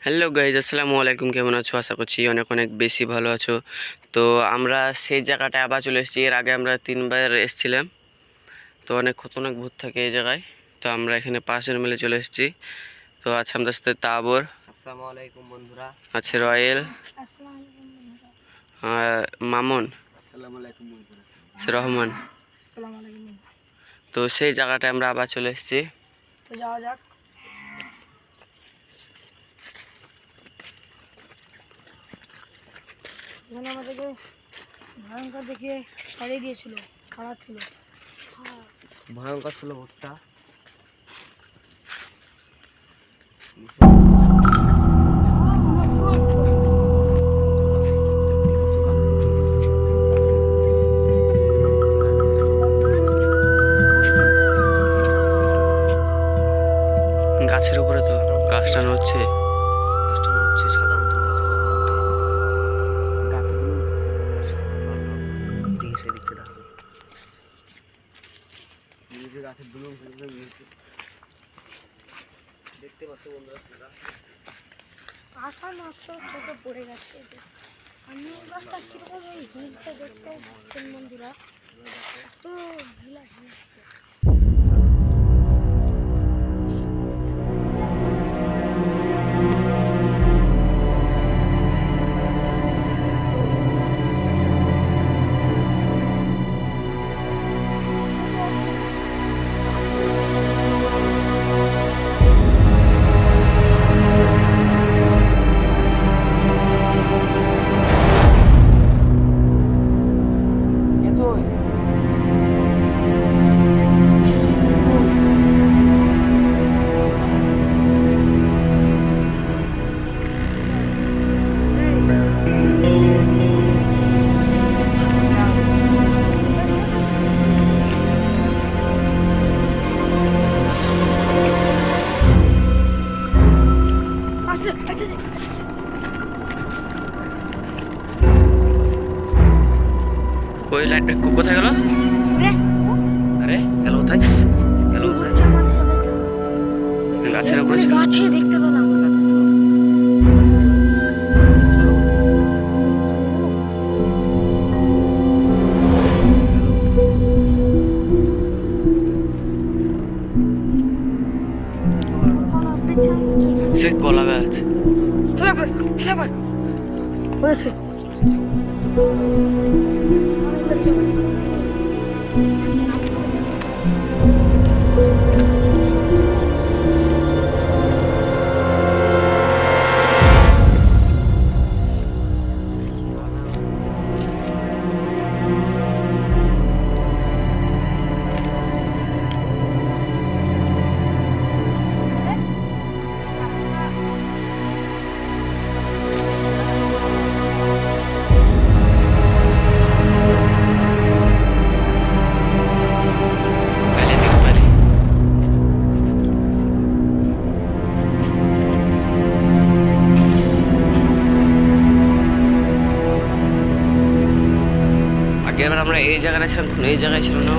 Hello guys, আসসালামু আলাইকুম। কেমন আছো? আশা করছি অনেক অনেক বেশি ভালো আছো। তো আমরা সেই জায়গাটায় আবার চলে এসেছি। এর আগে আমরা 3বার এসেছিলাম। তো অনেক খতরনাক ভূত থাকে এই জায়গায়। তো আমরা এখানে পাশের মিলে চলে এসেছি। তো আছে আমাদের সাথে তাবর, আসসালামু আলাইকুম বন্ধুরা। আছে রয়েল, আর মামুন, আসসালামু আলাইকুম বন্ধুরা। আছে রহমান। তো সেই জায়গাটায় আমরা আবার চলে এসেছি। তো যাওয়া যাক। এখানে আমাদেরকে ভয়ঙ্কর দেখে ছাড়িয়ে দিয়েছিল, খারাপ ছিল। ভয়ঙ্কর ছিল ভূতটা। গাছের উপরে তো গাছটা নড়ছে। গাছটা হচ্ছে সাদা মতন গাছগুলো দিকে সেদিকে রাখবে। নিজে গাছের দুলুম দেখতে পাচ্ছ বন্ধুরা। আশা মাত্র ছোট পড়ে গেছে। আমি গাছটা কিরকম হিলছে দেখতে পাচ্ছেন বন্ধুরা। তো হিলা হিলছে। ওই লাইটটা কোথায় গেল? আরে গেল কোথায়? গেল কোথায়? গাছের উপরে ছিল। গাছে দেখতে পেলাম। সে কলা গাছ। হয়েছে। পাইলে দেখতে পারি। আগের বার আমরা এই জায়গাটা ছিলাম, তখন এই জায়গায় ছিল না?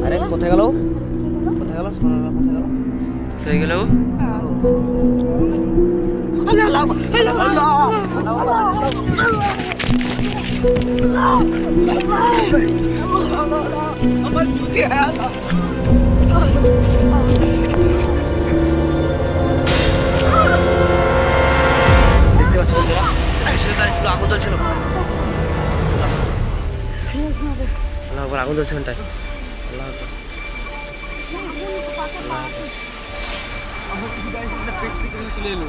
আরে কোথায় গেল? কোথায় গেল? সোনালা কোথায় গেল? হয়ে গেল। দেখতে পাচ্ছ বন্ধুরা? পিছনে তার একটু আগুন জ্বলছিল। আল্লাহ আকবার, আগুন জ্বলছে ওখানটায়। আল্লাহ আকবার। চলে এলো।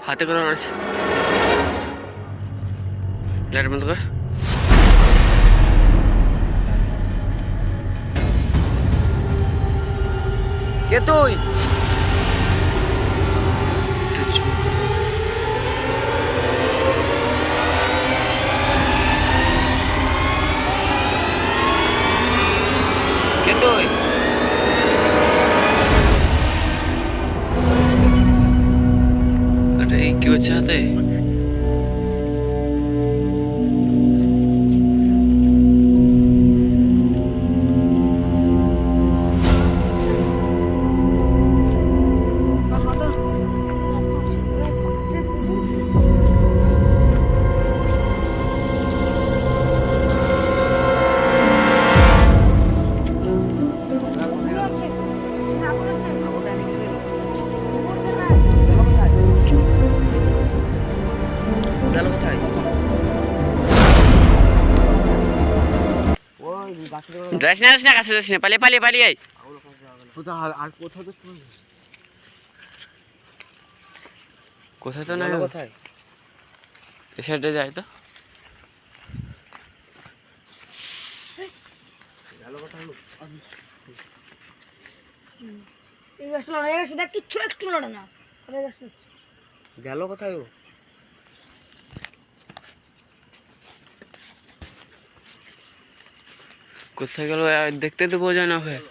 হাতে করে মারছে। লাইট বন্ধ কর। কে তুই? কে তুই? আরে এই কি হচ্ছে হাতে? গেল কোথায়? ওই গাছের গোড়ায়। যাস না, যাস না, কাছে যাস না, পালিয়ে পালিয়ে পালিয়ে আয়। কোথায় আর কোথায় তো শুনবি? কোথায় তো না, গেল কোথায়? এ সাইডে যায় তো। গেল কোথায়? এই গাছ লড়াই গেছে দেখ, কিচ্ছু একটু লড়ে না। ওদের গাছ লড়ছে। গেল কোথায় ও? কোথায় গেল দেখতে তো বোঝা না হয়।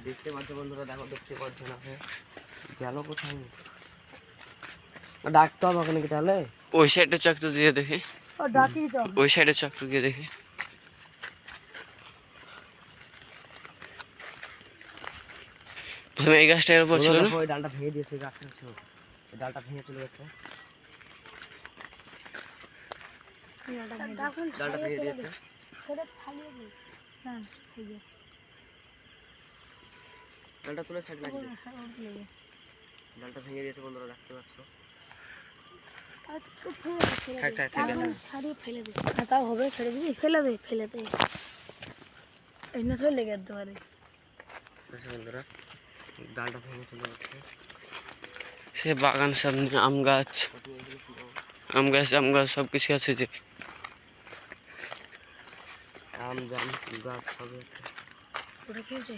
দেখতে পাচ্ছ বন্ধুরা, দেখো দেখতে পাচ্ছ না। গেল কোথায়? ডাকতে হবে ওখানে কি তাহলে? ওই সাইডে চক্র দিয়ে দেখি, ও ডাকি তো। ওই সাইডে চক্র গিয়ে দেখি। প্রথমে এই গাছটার উপর ছিল না? ওই ডালটা ভেঙে দিয়েছে, গাছটা ছিল। ওই ডালটা ভেঙে চলে গেছে। ডালটা ভেঙে দিয়েছে। সেটা ফালিয়ে দিই। না, ঠিক আছে। ডালটা তুলে সাইড লাগিয়ে দিয়েছে। ডালটা ভেঙে দিয়েছে বন্ধুরা, দেখতে পাচ্ছ। আর তো ফেলে দে, ফেলে থাক, দে। থাক, ঠিক আছে। তারপরে ছাড়িয়ে ফেলে দে। হ্যাঁ, তাও হবে, ছেড়ে দিবি, ফেলে দে, ফেলে দে। এই না চলে লেগে যেতে পারে। দেখো বন্ধুরা, ডালটা ভেঙে চলে যাচ্ছে। সে বাগান সামনে আম গাছ, আম গাছ সব কিছু আছে যে। আম জাম গাছ সবই আছে। ওটা কি হয়েছে?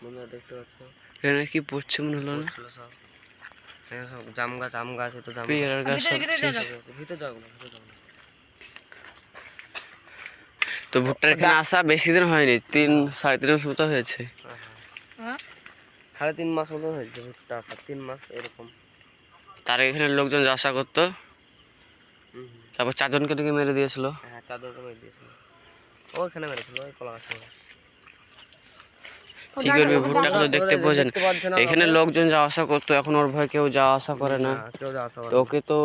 বন্ধুরা দেখতে পাচ্ছ, এখানে কি পড়ছে মনে হলো না? ছিল সব। এখানে সব জাম গাছ, আম গাছ, তো জাম গাছ। পেয়ারার গাছ সব ভিতরে শেষ। যাও। ভিতরে যাবো না, ভিতরে যাবো না। তো ভুট্টার এখানে আসা বেশি দিন হয়নি, 3-3.5 মাস মতো হয়েছে। হ্যাঁ? 3.5 মাস মতো হয়েছে ভুট্টা আসা, 3 মাস এরকম। তার এখানে লোকজন যাওয়া আসা করতো, তারপর 4 জনকে দিকে মেরে দিয়েছিল। হ্যাঁ, চাদরটা মেরে দিয়েছিল। ওইখানে মেরেছিল, ওই কলা গাছ। কি করবি, ভুট্টাকে তো দেখতে পাওয়া যায় না। দেখতে পাচ্ছ না এখানে লোকজন যাওয়া আসা করতো, এখন ওর ভয় কেউ যাওয়া আসা করে না। কেউ যাওয়া আসা করে তো ওকে তো,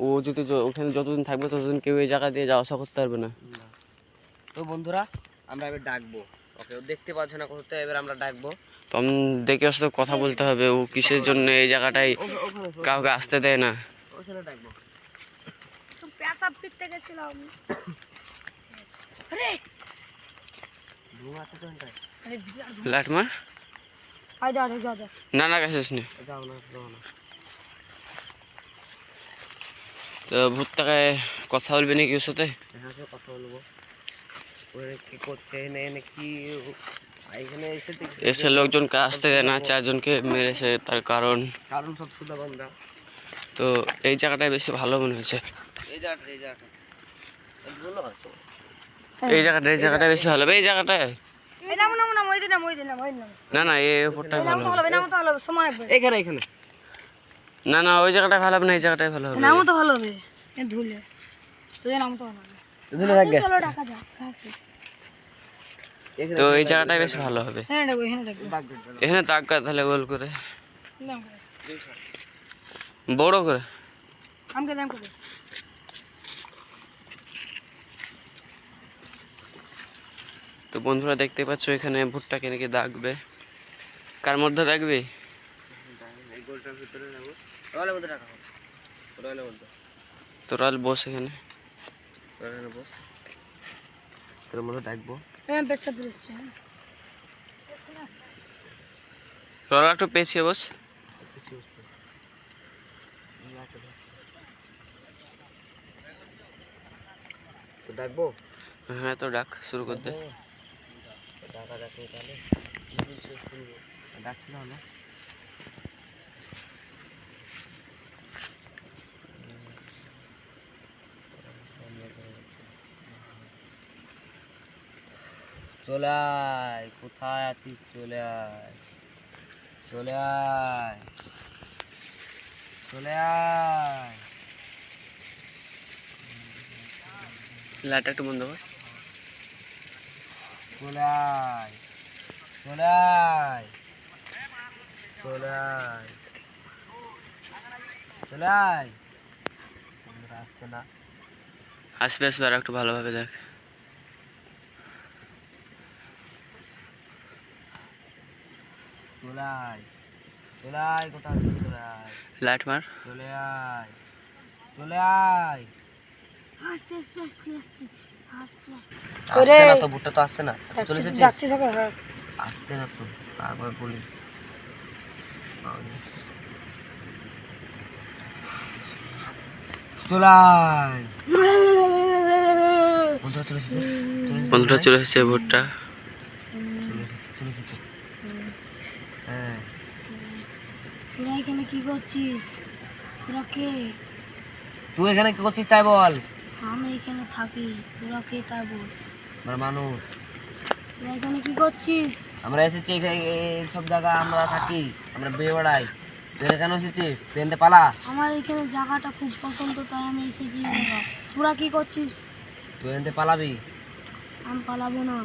ও যদি ওখানে যতদিন থাকবে ততদিন কেউ এই জায়গা দিয়ে যাওয়া আসা করতে পারবে না। না। তো বন্ধুরা, আমরা এবার ডাকবো ওকে। ও দেখতে পাচ্ছ না কোথাও, এবার আমরা ডাকবো। তো আমি দেখে ওর সাথে কথা বলতে হবে, ও কিসের জন্য এই জায়গাটায় কাউকে আসতে দেয় না। ওখানে ডাকবো। তো পেঁচাপ পিটতে গেছিলাম। আরে ধোঁয়া আছে তো এখানটায়। আরে লাইট মার। আয় যা যা যা। না না, গেছিস নি। যাও না, যাও না। তো ভুট্টাকে কথা বলবি নাকি ওর সাথে? এখানে সাথে কথা বলবো। ওখানে কি করছে, এনে কি এখানে এসে এসে লোকজনকে আসতে দেয় না, 4 জনকে মেরেছে তার কারণ। কারণ সব সুদা বন্ধা। তো এই জায়গাটায় বেশি ভালো মনে হয়েছে। এই জায়গাটা, এই জায়গাটা ভালো আছে। এই জায়গাটা বেশি ভালো হবে, এই জায়গাটায়। এই নাম নাম নাম ওই দিন নাম ওই দিন নাম ওই দিন নাম। না না, এই ওপরটাই নাম ভালো তো হবে। ভালো হবে, নাম তো ভালো হবে, সময় হবে। এখানে এখানে না না, ওই জায়গাটায় ভালো হবে না, এই জায়গাটাই ভালো হবে। নাম তো ভালো হবে। এ ধুলে তোর নাম তো ভালো হবে। ধুলে থাকবে। চলো ডাকা যাক। তো এই জায়গাটাই বেশি ভালো হবে। হ্যাঁ ডাকবো, এখানে ডাকবো। এখানে দাগ কাট তাহলে গোল করে, নাম করে বড় করে। আমকে নাম করে। তো বন্ধুরা দেখতে পাচ্ছ এখানে ভুট্টাকে নাকি দাগবে। কার মধ্যে দাগবে? গোলটার ভিতরে নেবো, রয়্যালের মধ্যে রাখা হবে, রয়্যালের মধ্যে, তোরা বস এখানে। রয়্যালের বস, তোর মধ্যে ডাকবো। হ্যাঁ বেচা পেরেছে। তোরা একটু পেছিয়ে বস। তো ডাকবো, হ্যাঁ তো ডাক শুরু কর দে। ডাকা ডাকবো তাহলে, ডাকছি না হলো। চলে আয়, কোথায় আছিস? চলে আয়, চলে আয়, চলে আয়। লাইটটা একটু বন্ধ কর। চলে আয়, চলে আয়, চলে আয়, চলে আয়। বন্ধুরা আসছে না। আসবে আসবে, আর একটু ভালোভাবে দেখ। চলে আয়, চলে আয়, কোথায় আছিস? চলে আয়, লাইট মার। চলে আয়, চলে আয়। আসছে আসছে আসছে আসছে আসছে আসছে। আসছে না তো, ভুট্টা তো আসছে না। চলে এসেছিস? যাচ্ছে সবাই। হ্যাঁ আসছে না তো, তারপর বলি চলে আয়। বন্ধুরা চলে এসেছে, বন্ধুরা চলে এসেছে ভোটটা। চলে এসেছে। হ্যাঁ, তোরা এখানে কি করছিস? তোরা কে? তুই এখানে কি করছিস তাই বল। আমি এখানে থাকি। তোরা কে তাই বল। আমরা মানুষ, তোরা এখানে কি করছিস? আমরা এসেছি এই সব জায়গা আমরা থাকি, আমরা বিয়ে বেড়াই। তুই কেন এসেছিস? তুই এনতে পালা। আমার এখানে জায়গাটা খুব পছন্দ, তাই আমি এসেছি এই জায়গা। তোরা কি করছিস? তুই এনতে পালাবি। আমি পালাবো না।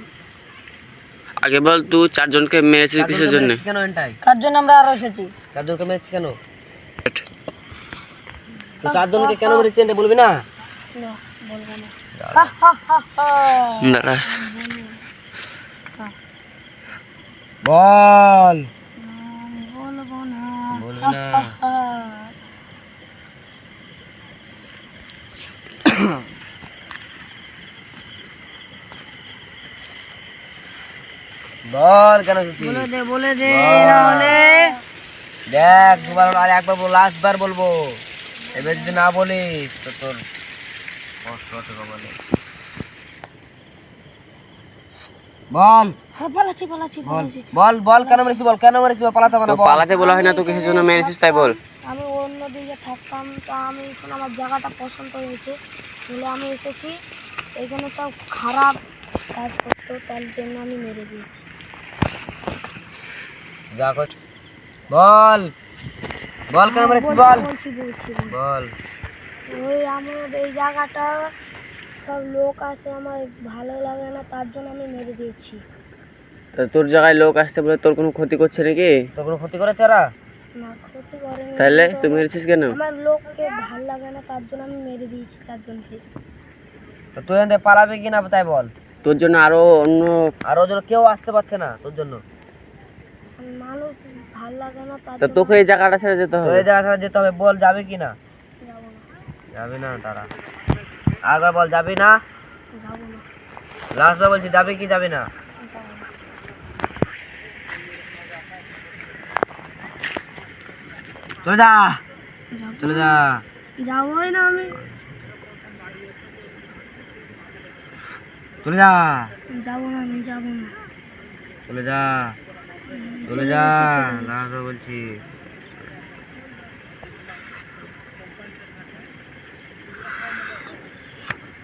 আগে বল, তুই চারজনকে মেরেছিস কিসের জন্য? কেন এনটাই? কার জন্য আমরা আরো এসেছি? চারজনকে মেরেছিস কেন? তুই চারজনকে কেন মেরেছিস এনটা বলবি না? না, বলবো না। হা, হা, হা, হা। দাঁড়া। বল। বলবো না। বলবি না। হা, হা। বল কেন এসেছিস? বলে দে বল। না হলে দেখ দুবার আর একবার বল, লাস্ট বার বলবো। এবার যদি না বলিস তো তোর কষ্ট হতে বলে। বল, হ্যাঁ পালাচ্ছি পালাচ্ছি বল, পালাচ্ছি। বল, বল কেন মেরেছিস? বল কেন মেরেছিস? বল, পালাতে হবে তো না, বল। পালাতে বলা হয় না তো, কিসের জন্য মেরেছিস তাই বল। আমি অন্য দিকে থাকতাম, তো আমি এখন আমার জায়গাটা পছন্দ হয়েছে বলে আমি এসেছি। এখানে সব খারাপ কাজ করতো, তার জন্য আমি মেরে দিই। যা কর, বল, বল কেন মেরেছিস? বল, বলছি বলছি বল। ওই আমার এই জায়গাটা সব লোক আসে, আমার ভালো লাগে না, তার জন্য আমি মেরে দিয়েছি। তা তোর জায়গায় লোক আসছে বলে তোর কোনো ক্ষতি করছে নাকি? তোর কোনো ক্ষতি করেছে ওরা? না, ক্ষতি করেনি। তাহলে কিন্তু তুই মেরেছিস কেন? আমার লোককে ভালো লাগে না, তার জন্য আমি মেরে দিয়েছি চারজনকে। তো তুই এখান থেকে পালাবি কি না তাই বল। তোর জন্য আরো অন্য আর ওর জন্য কেউ আসতে পারছে না তোর জন্য। মানুষ ভালো লাগে না, তার তা জন্য তোকে এই জায়গাটা ছেড়ে যেতে তো হবে। এই জায়গাটা যেতে হবে, বল যাবি কি না? যাবো না। যাবি না তারা। আরেকবার বল, যাবি না? যাবো না। লাস্ট বার বলছি, যাবি কি যাবি না? যাবো না। চলে যা, যাবো চলে না। যা, যাবোই না আমি। চলে যা, যাবো না, আমি যাবো না। চলে যা, চলে যা, লাস্ট বার বলছি।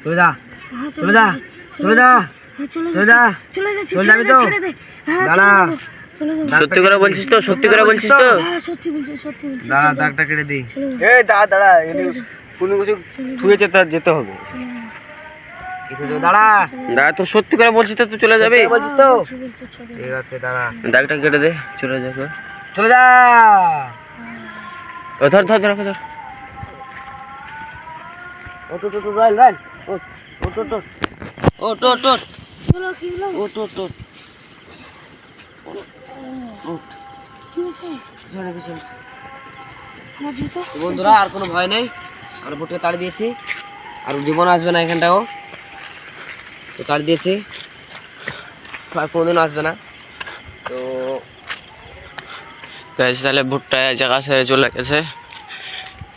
চলে যা, হ্যাঁ, চলে যা, চলে যা, হ্যাঁ, চলে চলে যা। চলে যাচ্ছি, চলে যাবি তো? ছেড়ে দে। হ্যাঁ, দাঁড়া। চলে যাবো। সত্যি করে বলছিস তো? সত্যি করে বলছিস তো? হ্যাঁ, সত্যি বলছি, সত্যি বলছি। দাঁড়া, দাগটা কেটে দিই। চলে যাবো। এই দাঁড়া, দাঁড়া, চলে যাবো। কোনো কিছু চলে যাবো। ছুঁয়েছে তার যেতে হবে। চলে যাবো। কিছু তো দাঁড়া, দাঁড়া, তোর সত্যি করে বলছিস তো? তুই চলে যাবি? বলছিস তো? বলছি, বলছি, চলে ঠিক যাবো। আছে, দাঁড়া, দাগটা কেটে দে, চলে যাবে। চলে যা। ও ধর ধর ধর ওকে ধর। ওট ওট ওট, রাইল রাইল, ওট ওট ওট ওট, ওট ওট ওট, কি হলো, কি হলো? ওট ওট ওট, ওট। কি হয়েছে? পিছনে পিছনে, আমার জুতো তো বন্ধুরা আর কোনো ভয় নেই, আমরা ভুট্টাকে তাড়ি দিয়েছি, আর জীবন আসবে না এখানটাও, তো তাড়ি দিয়েছি, আর কোনোদিনও আসবে না। তো গাইস তাহলে ভুট্টা এই জায়গা ছেড়ে চলে গেছে।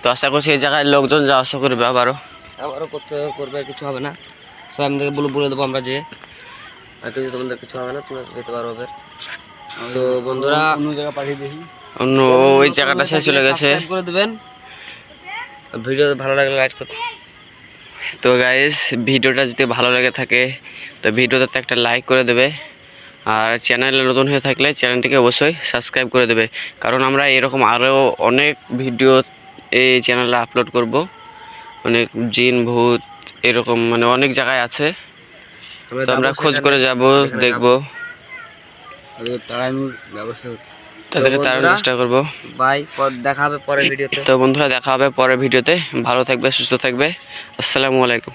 তো আশা করছি এই জায়গায় লোকজন যাওয়া আসা করবে আবারও। আমারও করবে, কিছু হবে না, সবাই আমাদেরকে বলে দেবো আমরা যে আর কিছু তোমাদের কিছু হবে না, তোমরা যেতে পারো এবার। তো বন্ধুরা অন্য ওই জায়গাটা ছেড়ে চলে গেছে। সাবস্ক্রাইব করে দেবেন, ভিডিও ভালো লাগলে লাইক করতে। তো গাইস ভিডিওটা যদি ভালো লেগে থাকে তো ভিডিওটাতে একটা লাইক করে দেবে, আর চ্যানেলে নতুন হয়ে থাকলে চ্যানেলটিকে অবশ্যই সাবস্ক্রাইব করে দেবে, কারণ আমরা এরকম আরও অনেক ভিডিও এই চ্যানেলে আপলোড করব। অনেক জিন ভূত এরকম মানে অনেক জায়গায় আছে, তো আমরা খোঁজ করে যাব, দেখব, তাদেরকে তাড়ানোর চেষ্টা করব। বাই, দেখা হবে পরের ভিডিওতে। তো বন্ধুরা দেখা হবে পরের ভিডিওতে, ভালো থাকবে, সুস্থ থাকবে, আসসালামু আলাইকুম।